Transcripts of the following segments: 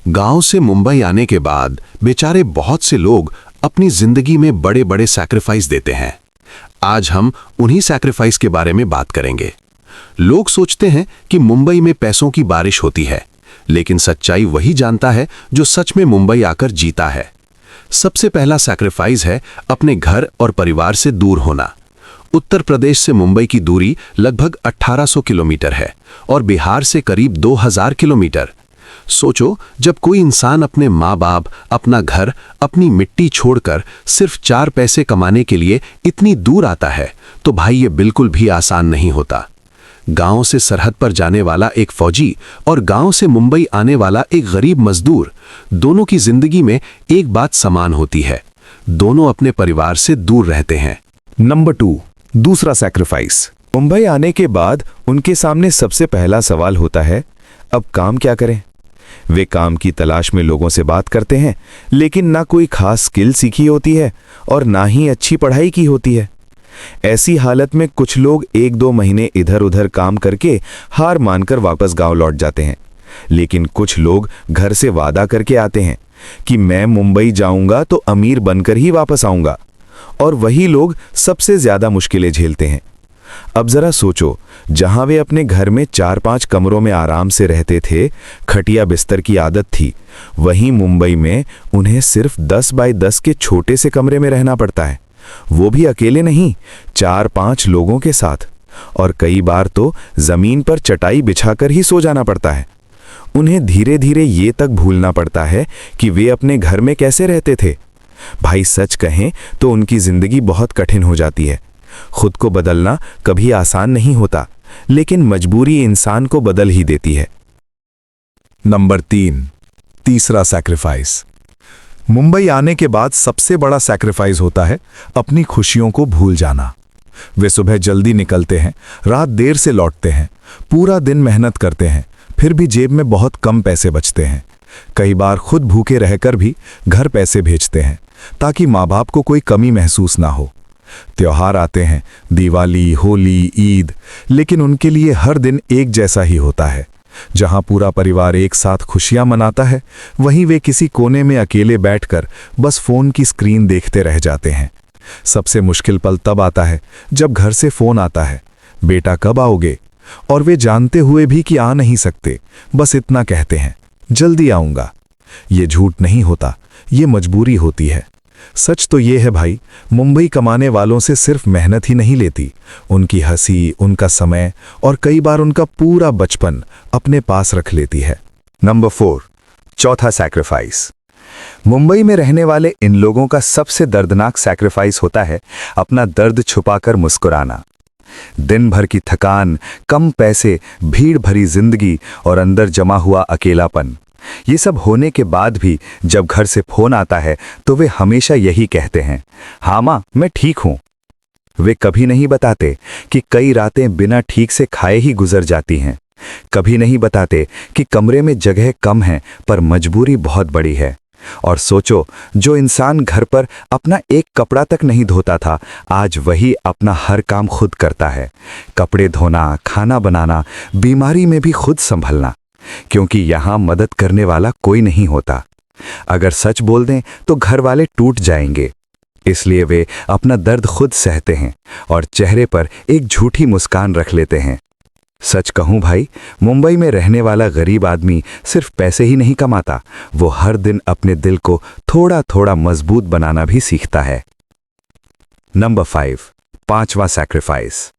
गांव से मुंबई आने के बाद बेचारे बहुत से लोग अपनी जिंदगी में बड़े बड़े सैक्रिफाइस देते हैं। आज हम उन्हीं सैक्रिफाइस के बारे में बात करेंगे। लोग सोचते हैं कि मुंबई में पैसों की बारिश होती है, लेकिन सच्चाई वही जानता है जो सच में मुंबई आकर जीता है। सबसे पहला सैक्रिफाइस है अपने घर और परिवार से दूर होना। उत्तर प्रदेश से मुंबई की दूरी लगभग 1800 किलोमीटर है और बिहार से करीब 2000 किलोमीटर। सोचो, जब कोई इंसान अपने माँ बाप, अपना घर, अपनी मिट्टी छोड़कर सिर्फ 4 पैसे कमाने के लिए इतनी दूर आता है, तो भाई ये बिल्कुल भी आसान नहीं होता। गांव से सरहद पर जाने वाला एक फौजी और गांव से मुंबई आने वाला एक गरीब मजदूर, दोनों की जिंदगी में एक बात समान होती है, दोनों अपने परिवार से दूर रहते हैं। नंबर 2, दूसरा सैक्रिफाइस। मुंबई आने के बाद उनके सामने सबसे पहला सवाल होता है, अब काम क्या करें। वे काम की तलाश में लोगों से बात करते हैं, लेकिन ना कोई खास स्किल सीखी होती है और ना ही अच्छी पढ़ाई की होती है। ऐसी हालत में कुछ लोग 1-2 महीने इधर उधर काम करके हार मानकर वापस गांव लौट जाते हैं, लेकिन कुछ लोग घर से वादा करके आते हैं कि मैं मुंबई जाऊंगा तो अमीर बनकर ही वापस आऊंगा, और वही लोग सबसे ज्यादा मुश्किलें झेलते हैं। अब जरा सोचो, जहां वे अपने घर में 4-5 कमरों में आराम से रहते थे, खटिया बिस्तर की आदत थी, वहीं मुंबई में उन्हें सिर्फ 10 बाय 10 के छोटे से कमरे में रहना पड़ता है, वो भी अकेले नहीं, 4-5 लोगों के साथ, और कई बार तो जमीन पर चटाई बिछाकर ही सो जाना पड़ता है। उन्हें धीरे धीरे ये तक भूलना पड़ता है कि वे अपने घर में कैसे रहते थे। भाई सच कहें तो उनकी जिंदगी बहुत कठिन हो जाती है। खुद को बदलना कभी आसान नहीं होता, लेकिन मजबूरी इंसान को बदल ही देती है। नंबर 3, तीसरा सैक्रिफाइस। मुंबई आने के बाद सबसे बड़ा सैक्रिफाइस होता है अपनी खुशियों को भूल जाना। वे सुबह जल्दी निकलते हैं, रात देर से लौटते हैं, पूरा दिन मेहनत करते हैं, फिर भी जेब में बहुत कम पैसे बचते हैं। कई बार खुद भूखे रहकर भी घर पैसे भेजते हैं ताकि माँ बाप को कोई कमी महसूस ना हो। त्योहार आते हैं, दिवाली, होली, ईद, लेकिन उनके लिए हर दिन एक जैसा ही होता है। जहां पूरा परिवार एक साथ खुशियां मनाता है, वहीं वे किसी कोने में अकेले बैठकर बस फोन की स्क्रीन देखते रह जाते हैं। सबसे मुश्किल पल तब आता है जब घर से फोन आता है, बेटा कब आओगे, और वे जानते हुए भी कि आ नहीं सकते, बस इतना कहते हैं, जल्दी आऊंगा। ये झूठ नहीं होता, ये मजबूरी होती है। सच तो ये है भाई, मुंबई कमाने वालों से सिर्फ मेहनत ही नहीं लेती, उनकी हंसी, उनका समय और कई बार उनका पूरा बचपन अपने पास रख लेती है। नंबर 4, चौथा सैक्रिफाइस। मुंबई में रहने वाले इन लोगों का सबसे दर्दनाक सैक्रिफाइस होता है अपना दर्द छुपाकर मुस्कुराना। दिन भर की थकान, कम पैसे, भीड़ भरी जिंदगी और अंदर जमा हुआ अकेलापन, ये सब होने के बाद भी जब घर से फोन आता है तो वे हमेशा यही कहते हैं, हाँ माँ मैं ठीक हूं। वे कभी नहीं बताते कि कई रातें बिना ठीक से खाए ही गुजर जाती हैं। कभी नहीं बताते कि कमरे में जगह कम है पर मजबूरी बहुत बड़ी है। और सोचो, जो इंसान घर पर अपना एक कपड़ा तक नहीं धोता था, आज वही अपना हर काम खुद करता है। कपड़े धोना, खाना बनाना, बीमारी में भी खुद संभलना, क्योंकि यहां मदद करने वाला कोई नहीं होता। अगर सच बोल दें तो घर वाले टूट जाएंगे, इसलिए वे अपना दर्द खुद सहते हैं और चेहरे पर एक झूठी मुस्कान रख लेते हैं। सच कहूं भाई, मुंबई में रहने वाला गरीब आदमी सिर्फ पैसे ही नहीं कमाता, वो हर दिन अपने दिल को थोड़ा थोड़ा मजबूत बनाना भी सीखता है। नंबर 5, पांचवा सैक्रिफाइस।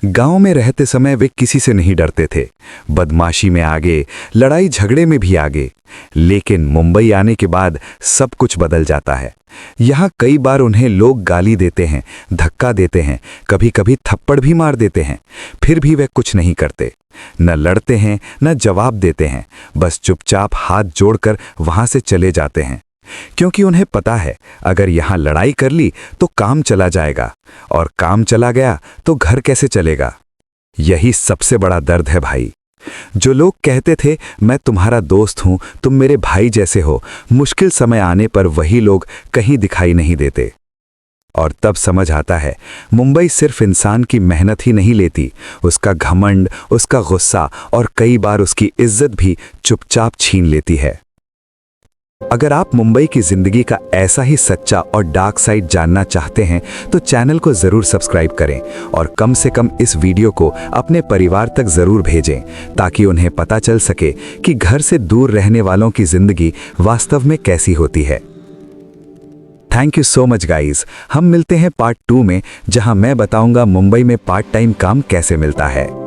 गांव में रहते समय वे किसी से नहीं डरते थे, बदमाशी में आगे, लड़ाई झगड़े में भी आगे, लेकिन मुंबई आने के बाद सब कुछ बदल जाता है। यहाँ कई बार उन्हें लोग गाली देते हैं, धक्का देते हैं, कभी कभी थप्पड़ भी मार देते हैं, फिर भी वे कुछ नहीं करते, न लड़ते हैं न जवाब देते हैं, बस चुपचाप हाथ जोड़कर वहां से चले जाते हैं, क्योंकि उन्हें पता है अगर यहां लड़ाई कर ली तो काम चला जाएगा, और काम चला गया तो घर कैसे चलेगा। यही सबसे बड़ा दर्द है भाई। जो लोग कहते थे मैं तुम्हारा दोस्त हूं, तुम मेरे भाई जैसे हो, मुश्किल समय आने पर वही लोग कहीं दिखाई नहीं देते। और तब समझ आता है, मुंबई सिर्फ इंसान की मेहनत ही नहीं लेती, उसका घमंड, उसका गुस्सा और कई बार उसकी इज्जत भी चुपचाप छीन लेती है। अगर आप मुंबई की जिंदगी का ऐसा ही सच्चा और डार्क साइड जानना चाहते हैं तो चैनल को जरूर सब्सक्राइब करें और कम से कम इस वीडियो को अपने परिवार तक जरूर भेजें ताकि उन्हें पता चल सके कि घर से दूर रहने वालों की जिंदगी वास्तव में कैसी होती है। Thank you so much guys. हम मिलते हैं पार्ट 2 में, जहां मैं बताऊंगा मुंबई में पार्ट टाइम काम कैसे मिलता है।